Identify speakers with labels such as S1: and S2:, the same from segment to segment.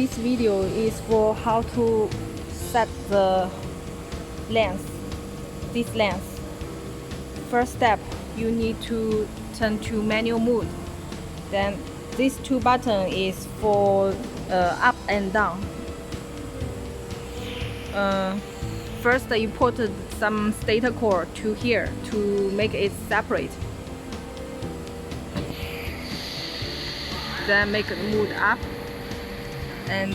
S1: this video is for how to set the length, this length. First step, you need to turn to manual mode. Then these two buttons is for up and down. First you put some stator cord to here to make it separate. Then make it move up, and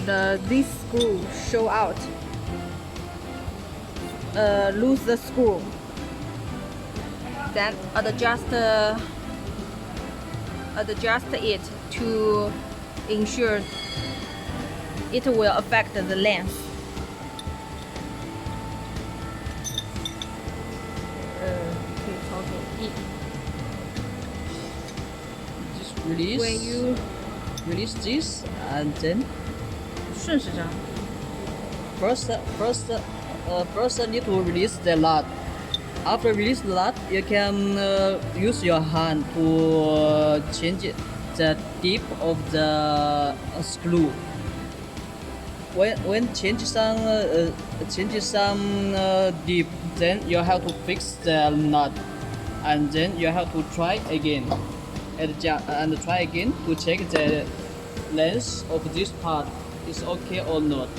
S1: this screw show out. Lose the screw. Then adjust it to ensure it will affect the length.
S2: Just release.
S1: When you
S2: release this, and then
S1: 顺时针
S2: first need to release the nut. After release the nut, you can use your hand to change the dip of the screw. When change some dip, then you have to fix the nut, and then you have to try again and try again to check the length of this part is okay or not.